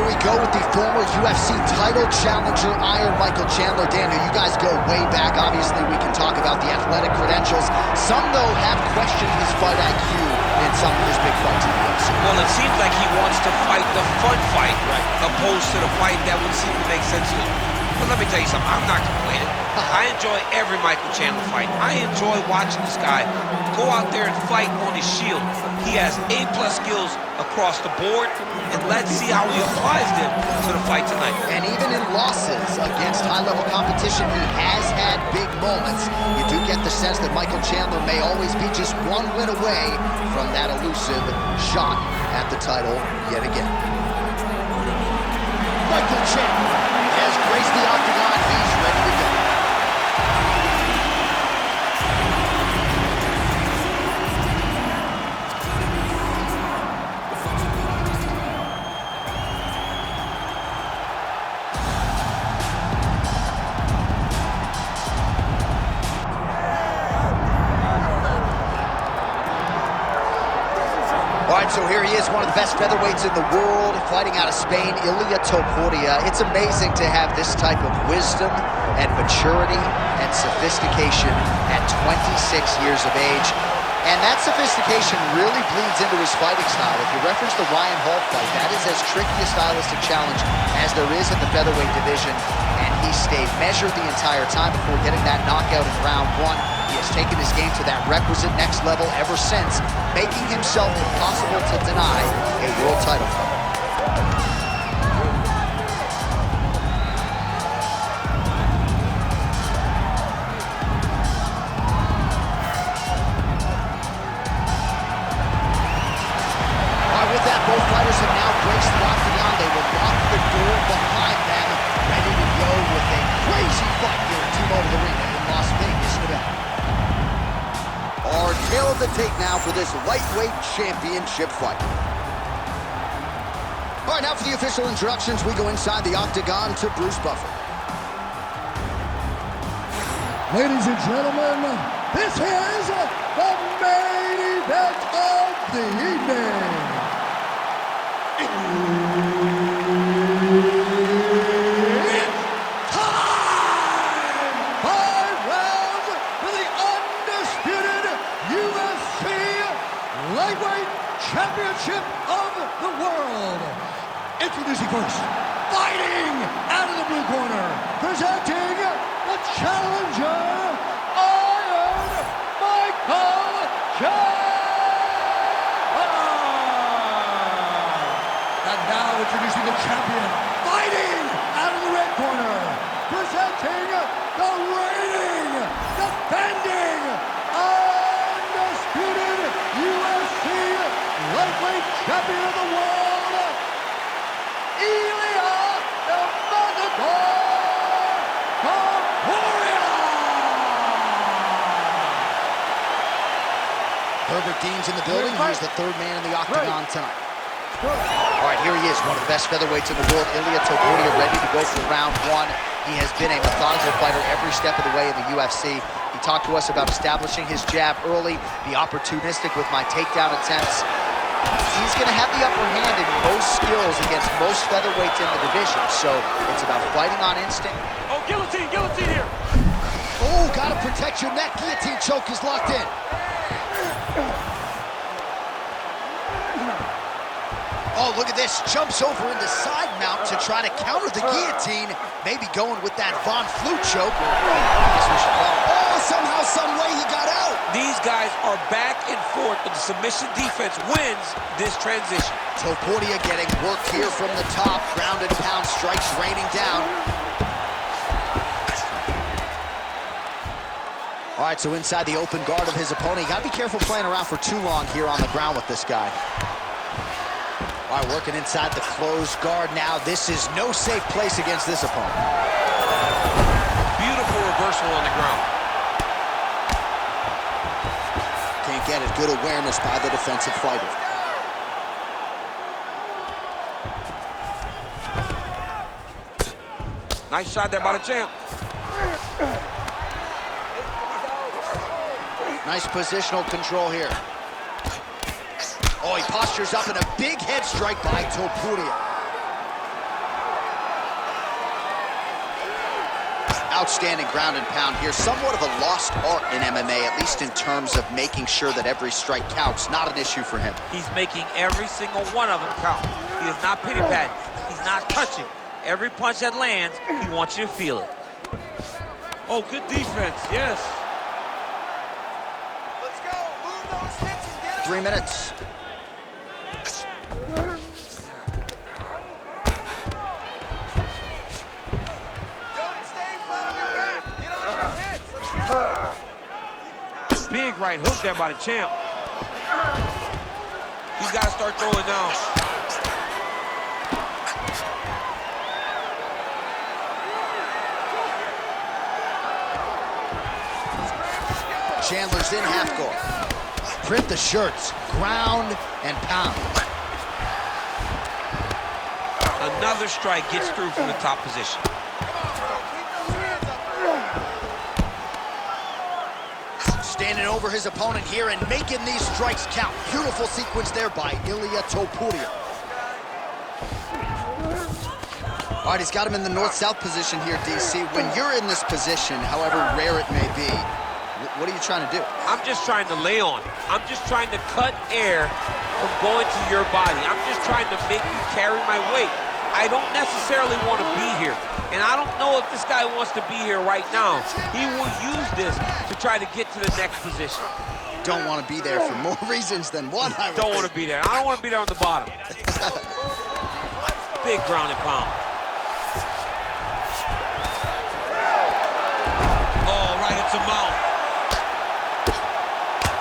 we go with the former UFC title challenger, Iron Michael Chandler. Daniel, you guys go way back. Obviously, we can talk about the athletic credentials. Some, though, have questioned his fight IQ in some of his big fights in the UFC. Well, it seems like he wants to fight the fun fight, opposed to the fight that would seem to make sense to him. But let me tell you something, I'm not complaining. I enjoy every Michael Chandler fight. I enjoy watching this guy go out there and fight on his shield. He has A-plus skills across the board, and let's see how he applies them to the fight tonight. And even in losses against high-level competition, he has had big moments. You do get the sense that Michael Chandler may always be just one win away from that elusive shot at the title yet again. Michael Chandler has graced the octagon. He's ready to go. All right, so here he is, one of the best featherweights in the world, fighting out of Spain, Ilia Topuria. It's amazing to have this type of wisdom and maturity and sophistication at 26 years of age. And that sophistication really bleeds into his fighting style. If you reference the Ryan Hall fight, that is as tricky a stylistic challenge as there is in the featherweight division. And he stayed measured the entire time before getting that knockout in round one. He has taken his game to that requisite next level ever since, making himself impossible to deny a world title fight. With that, both fighters have now graced the octagon. They will lock the door behind them, ready to go with a crazy fight here in T-Mobile Arena in Las Vegas, Nevada. Our tail of the tape now for this lightweight championship fight. All right, now for the official introductions, we go inside the octagon to Bruce Buffer. Ladies and gentlemen, this is the main event of the evening. It's time! 5 rounds for the undisputed UFC Lightweight Championship of the World. Introducing first, fighting out of the blue corner, presenting the challenger, Iron Michael Chandler. And now introducing the champion, fighting out of the red corner, presenting the reigning, defending, undisputed UFC lightweight champion of the world, Ilia Topuria. Herbert Dean's in the building. He's the third man in the octagon tonight. All right, here he is, one of the best featherweights in the world, Ilia Topuria, ready to go for round one. He has been a methodical fighter every step of the way in the UFC. He talked to us about establishing his jab early, be opportunistic with my takedown attempts. He's going to have the upper hand in most skills against most featherweights in the division, so it's about fighting on instinct. Oh, guillotine here! Oh, got to protect your neck. Guillotine choke is locked in. Oh, look at this. Jumps over into side mount to try to counter the guillotine. Maybe going with that Von Flue choke. Oh, somehow, some way he got out. These guys are back and forth, but the submission defense wins this transition. Topuria getting worked here from the top. Ground and pound strikes raining down. All right, so inside the open guard of his opponent. You got to be careful playing around for too long here on the ground with this guy. All right, working inside the closed guard now. This is no safe place against this opponent. Beautiful reversal on the ground. Can't get it. Good awareness by the defensive fighter. Nice shot there by the champ. Nice positional control here. Oh, he postures up in a big head strike by Topuria. Outstanding ground and pound here. Somewhat of a lost art in MMA, at least in terms of making sure that every strike counts. Not an issue for him. He's making every single one of them count. He is not pity-patting. He's not touching. Every punch that lands, he wants you to feel it. Oh, good defense, yes. Let's go. Move those hips and get 3 minutes. Don't stay flat on your back. Get on your hips. Let's go. Big right hook there by the champ. He's got to start throwing down. Chandler's in half guard. Print the shirts. Ground and pound. Another strike gets through from the top position. Come on, bro. Keep those hands up. Standing over his opponent here and making these strikes count. Beautiful sequence there by Ilia Topuria. All right, he's got him in the north-south position here, DC. When you're in this position, however rare it may be, what are you trying to do? I'm just trying to lay on. I'm just trying to cut air from going to your body. I'm just trying to make you carry my weight. I don't necessarily want to be here. And I don't know if this guy wants to be here right now. He will use this to try to get to the next position. Don't want to be there for more reasons than one. Don't want to be there. I don't want to be there on the bottom. Big ground and pound. Oh, right into mouth.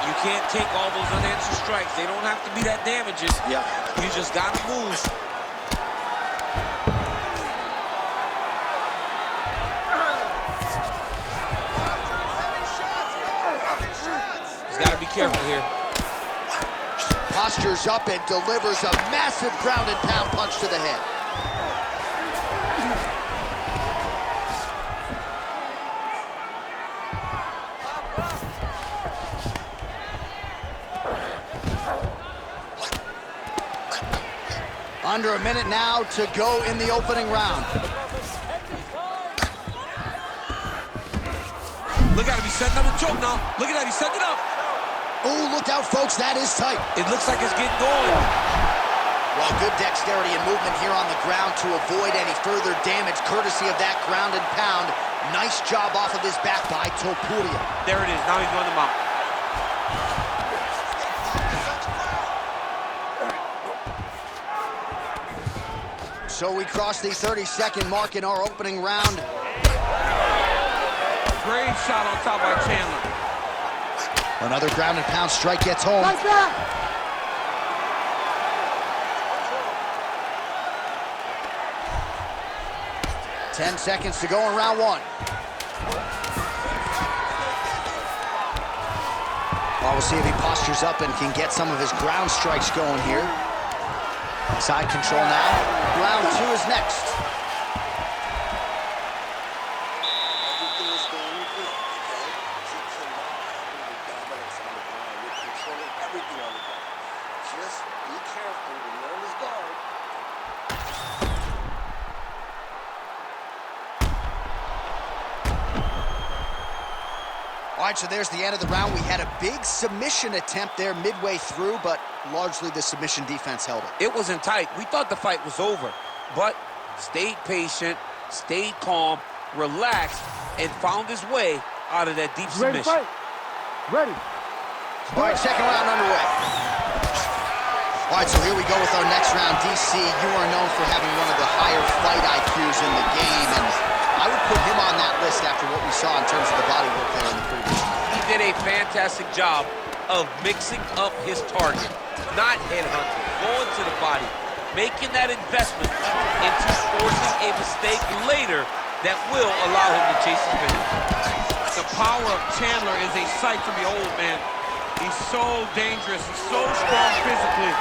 You can't take all those unanswered strikes. They don't have to be that damaging. Yeah. You just got to move. He's got to be careful here. Postures up and delivers a massive ground and pound punch to the head. Under a minute now to go in the opening round. Look at him, he's setting up a choke now. Look at that, he's setting it up. Oh, look out, folks, that is tight. It looks like it's getting going. Well, good dexterity and movement here on the ground to avoid any further damage, courtesy of that ground and pound. Nice job off of his back by Topuria. There it is, now he's going to mount. So we cross the 30-second mark in our opening round. Great shot on top by Chandler. Another ground and pound strike gets home. 10 seconds to go in round one. Well, we'll see if he postures up and can get some of his ground strikes going here. Side control now. Round two is next. Everything is going good, okay? You cannot have dominance on the ground. You're controlling everything on the ground. Just be careful when you're on this guard. All right, so there's the end of the round. We had a big submission attempt there midway through, but largely the submission defense held it. It wasn't tight. We thought the fight was over, but stayed patient, stayed calm, relaxed, and found his way out of that deep submission. Ready. All right, second round underway. All right, so here we go with our next round. DC, you are known for having one of the higher fight IQs in the game, and I would put him on that list after what we saw in terms of the body work there in the previous round. He did a fantastic job of mixing up his target, not headhunting, going to the body, making that investment into forcing a mistake later that will allow him to chase his finish. The power of Chandler is a sight to behold, man. He's so dangerous, he's so strong physically,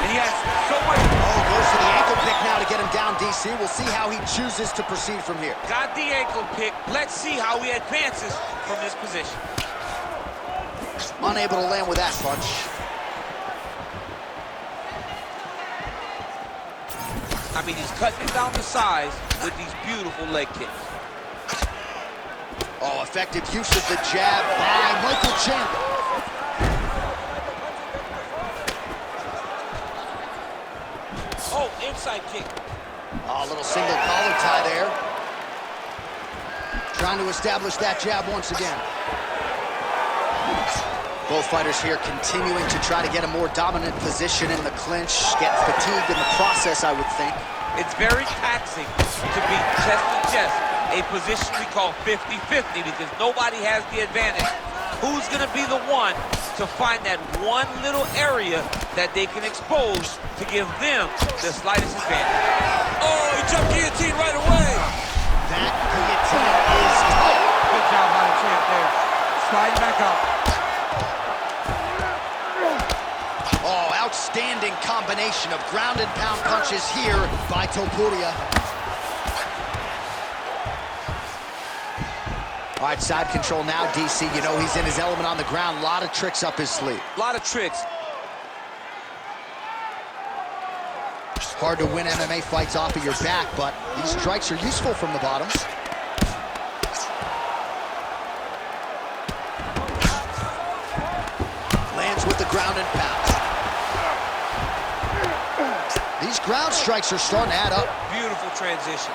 and he has so much... Oh, goes for the ankle pick now to get him down, DC. We'll see how he chooses to proceed from here. Got the ankle pick. Let's see how he advances from this position. Unable to land with that punch. I mean, he's cutting it down to size with these beautiful leg kicks. Oh, effective use of the jab by Michael Chandler. Oh, inside kick. Oh, a little single collar tie there. Trying to establish that jab once again. Both fighters here continuing to try to get a more dominant position in the clinch. Getting fatigued in the process, I would think. It's very taxing to be chest to chest, a position we call 50-50 because nobody has the advantage. Who's going to be the one to find that one little area that they can expose to give them the slightest advantage? Oh, he jumped guillotine right away. That guillotine is tight. Good job by the champ there. Sliding back up. Oh, outstanding combination of ground and pound punches here by Topuria. All right, side control now, DC. You know he's in his element on the ground. A lot of tricks up his sleeve. A lot of tricks. Hard to win MMA fights off of your back, but these strikes are useful from the bottom. Lands with the ground and pound. These ground strikes are starting to add up. Beautiful transition.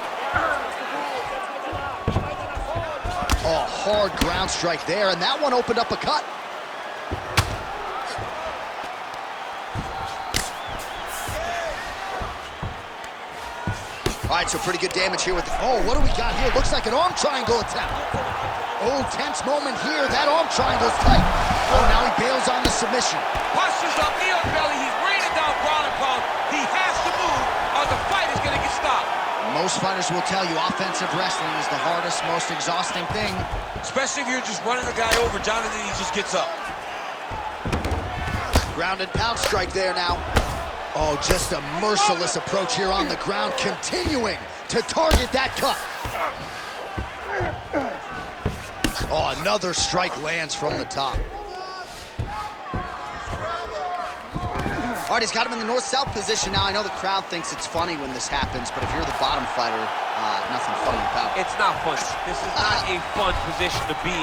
Oh, hard ground strike there, and that one opened up a cut. All right, so pretty good damage here with... Oh, what do we got here? Looks like an arm triangle attempt. Oh, tense moment here. That arm triangle's tight. Oh, now he bails on the submission. Postures up, knee on belly. He's raining down ground and pound. He has to move or the fight is going to get stopped. Most fighters will tell you offensive wrestling is the hardest, most exhausting thing. Especially if you're just running the guy over. Jonathan, he just gets up. Ground and pound strike there now. Oh, just a merciless approach here on the ground, continuing to target that cut. Oh, another strike lands from the top. All right, he's got him in the north-south position now. I know the crowd thinks it's funny when this happens, but if you're the bottom fighter, nothing funny about it. It's not fun. This is not a fun position to be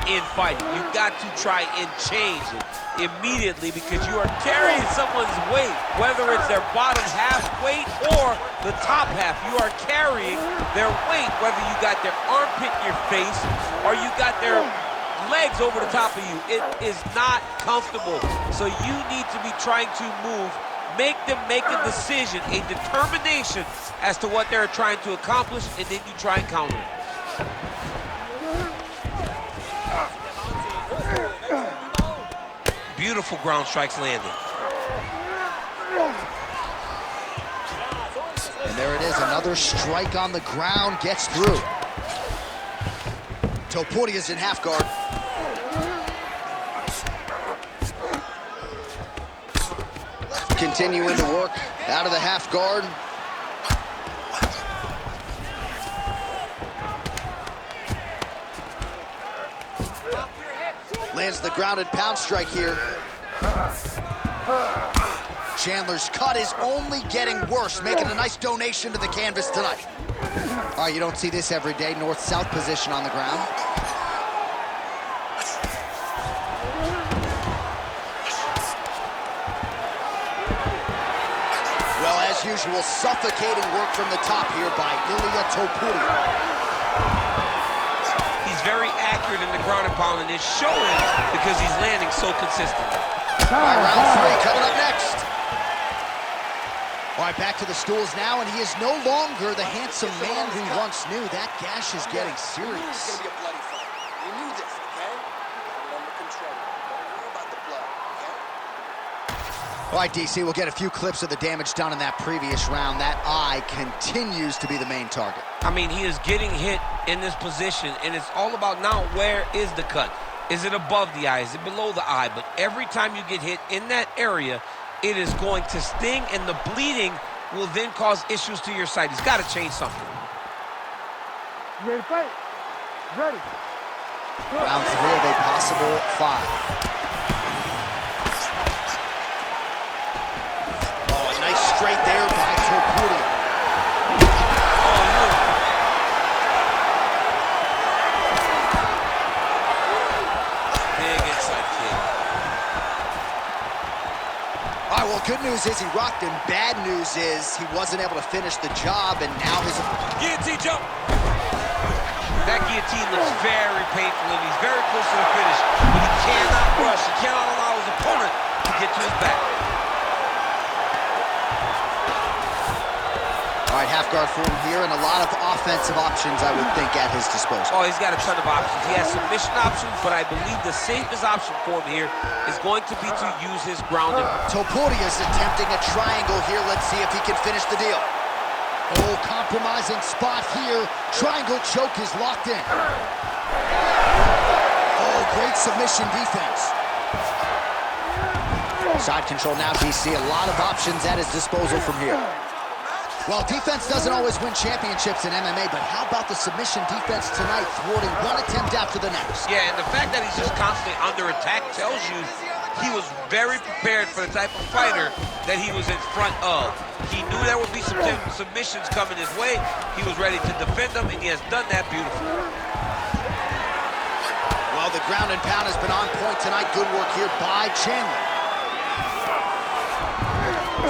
in fighting. You've got to try and change it immediately because you are carrying someone's weight, whether it's their bottom half weight or the top half. You are carrying their weight, whether you got their armpit in your face or you got their legs over the top of you. It is not comfortable. So you need to be trying to move, make them make a decision, a determination as to what they're trying to accomplish, and then you try and counter it. Beautiful ground strikes landed. And there it is, another strike on the ground, gets through. Topuria's in half guard. Continuing to work out of the half guard. Lands the ground and pound strike here. Chandler's cut is only getting worse, making a nice donation to the canvas tonight. All right, you don't see this every day. North-south position on the ground. Well, as usual, suffocating work from the top here by Ilia Topuria. He's very accurate in the ground and pound, and it's showing because he's landing so consistently. All right, round 3 coming up next. All right, back to the stools now, and he is no longer the handsome man we once knew. That gash is getting serious. It's gonna be a bloody fight. You knew this, okay? You're under control. Don't worry about the blood, okay? All right, DC, we'll get a few clips of the damage done in that previous round. That eye continues to be the main target. I mean, he is getting hit in this position, and it's all about now where is the cut? Is it above the eye? Is it below the eye? But every time you get hit in that area, it is going to sting, and the bleeding will then cause issues to your sight. He's got to change something. You ready to fight? Ready. Round 3 of a possible 5. Oh, a nice straight there by Topuria. Big inside kick. All right, well, good news is he rocked him. Bad news is he wasn't able to finish the job, and now his... Guillotine jump. That guillotine looks very painful, and he's very close to the finish. But he cannot rush. He cannot allow his opponent to get to his back. All right, half guard for him here, and a lot of offensive options, I would think, at his disposal. Oh, he's got a ton of options. He has submission options, but I believe the safest option for him here is going to be to use his ground and... Topuria is attempting a triangle here. Let's see if he can finish the deal. Oh, compromising spot here. Triangle choke is locked in. Oh, great submission defense. Side control now, DC. A lot of options at his disposal from here. Well, defense doesn't always win championships in MMA, but how about the submission defense tonight, thwarting one attempt after the next? Yeah, and the fact that he's just constantly under attack tells you he was very prepared for the type of fighter that he was in front of. He knew there would be some submissions coming his way. He was ready to defend them, and he has done that beautifully. Well, the ground and pound has been on point tonight. Good work here by Chandler.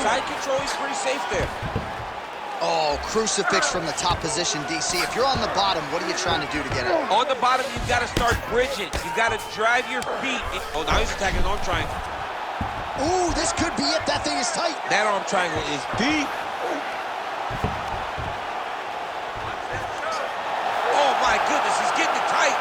Side control, he's pretty safe there. Oh, crucifix from the top position, DC. If you're on the bottom, what are you trying to do to get out? On the bottom, you've got to start bridging. You've got to drive your feet. Oh, now he's attacking his arm triangle. Ooh, this could be it. That thing is tight. That arm triangle is deep. Oh, my goodness, he's getting it tight.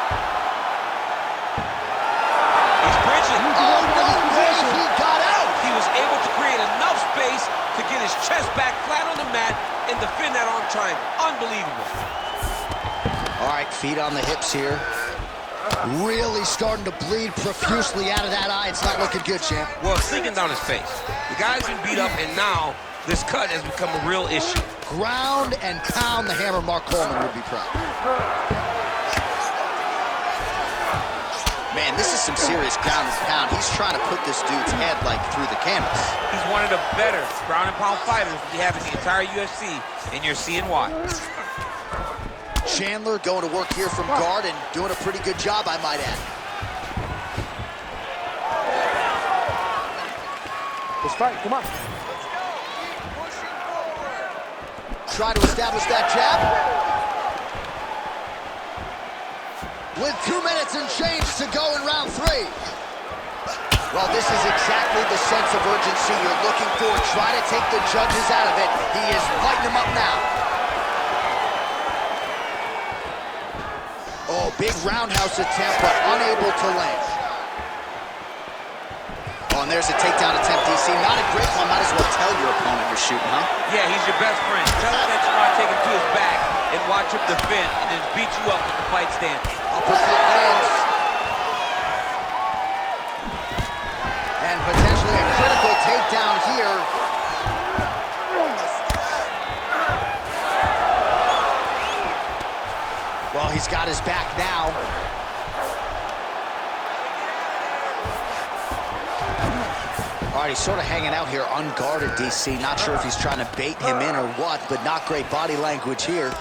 He's bridging. Oh, no way, he got out. He was able to create enough space to get his chest back flat on the mat and defend that arm triangle. Unbelievable. All right, feet on the hips here. Really starting to bleed profusely out of that eye. It's not looking good, champ. Well, it's sinking down his face. The guy's been beat up, and now this cut has become a real issue. Ground and pound the hammer. Mark Coleman would be proud. Man, this is some serious ground and pound. He's trying to put this dude's head, like, through the canvas. He's one of the better ground and pound fighters we have in the entire UFC, and you're seeing why. Chandler going to work here from guard and doing a pretty good job, I might add. Let's fight, come on. Try to establish that jab. With 2 minutes and change to go in round 3. Well, this is exactly the sense of urgency you're looking for. Try to take the judges out of it. He is lighting them up now. Oh, big roundhouse attempt, but unable to land. Oh, and there's a takedown attempt, DC. Not a great one. Might as well tell your opponent you're shooting, huh? Yeah, he's your best friend. Tell him that you want to take him to his back and watch him defend and then beat you up when the fight stands. Uppercut lands. And potentially a critical takedown here. Well, he's got his back now. All right, he's sort of hanging out here unguarded, DC. Not sure if he's trying to bait him in or what, but not great body language here.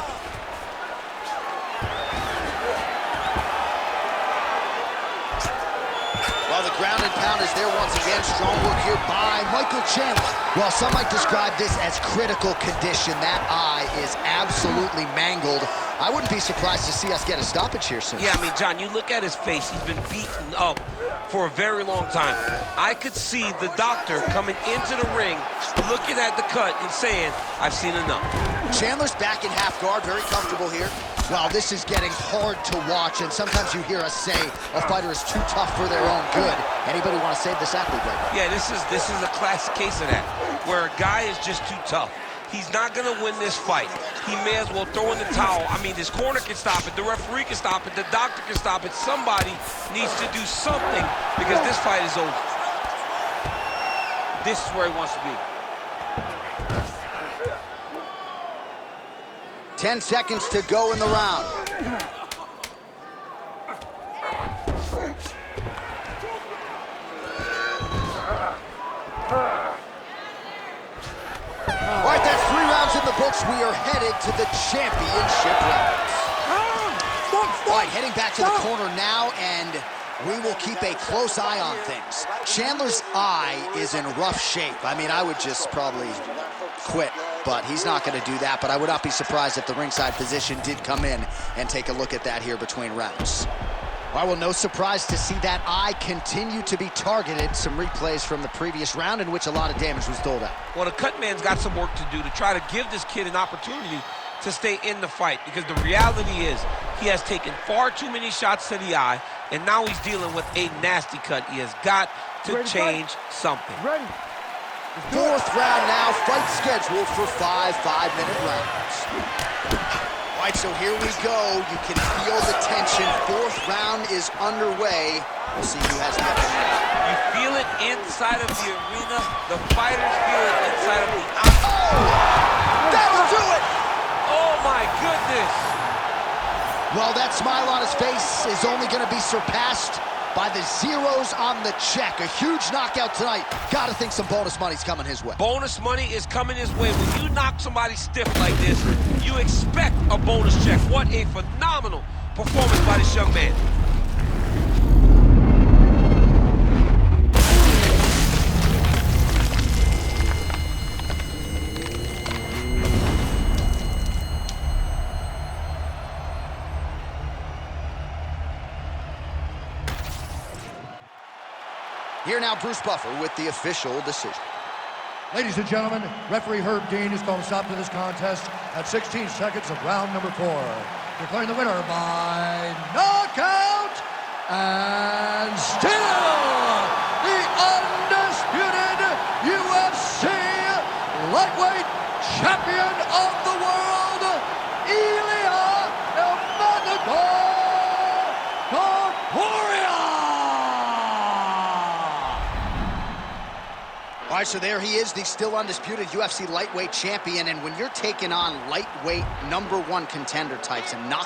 Well, the ground and pound is there once again. Strong work here by Michael Chandler. Well, some might describe this as critical condition. That eye is absolutely mangled. I wouldn't be surprised to see us get a stoppage here soon. Yeah, I mean, John, you look at his face. He's been beaten up for a very long time. I could see the doctor coming into the ring, looking at the cut and saying, I've seen enough. Chandler's back in half guard, very comfortable here. Wow, this is getting hard to watch, and sometimes you hear us say a fighter is too tough for their own good. Anybody want to save this athlete right now? Yeah, this is a classic case of that, where a guy is just too tough. He's not going to win this fight. He may as well throw in the towel. I mean, his corner can stop it. The referee can stop it. The doctor can stop it. Somebody needs to do something because this fight is over. This is where he wants to be. 10 seconds to go in the round. All right, that's 3 rounds in the books. We are headed to the championship rounds. All right, heading back to the corner now, and We will keep a close eye on things. Chandler's eye is in rough shape. I mean, I would just probably quit, but he's not going to do that. But I would not be surprised if the ringside physician did come in and take a look at that here between rounds. Well, no surprise to see that eye continue to be targeted. Some replays from the previous round in which a lot of damage was doled out. Well, the cut man's got some work to do to try to give this kid an opportunity to stay in the fight, because the reality is he has taken far too many shots to the eye, and now he's dealing with a nasty cut. He has got to change something. Ready. Fourth round now, fight scheduled for 5 5-minute rounds. All right, so here we go. You can feel the tension. Fourth round is underway. We'll see who has the upper hand. You feel it inside of the arena. The fighters feel it inside of the That'll do it! Oh, my goodness. Well, that smile on his face is only going to be surpassed by the zeros on the check. A huge knockout tonight. Got to think some bonus money's coming his way. Bonus money is coming his way. When you knock somebody stiff like this, you expect a bonus check. What a phenomenal performance by this young man. Here now, Bruce Buffer with the official decision. Ladies and gentlemen, referee Herb Dean has called a stop to this contest at 16 seconds of round number 4. Declaring the winner by knockout and still the undisputed UFC lightweight champion of the world, Ilia Topuria. All right, so there he is, the still undisputed UFC lightweight champion. And when you're taking on lightweight #1 contender types and knock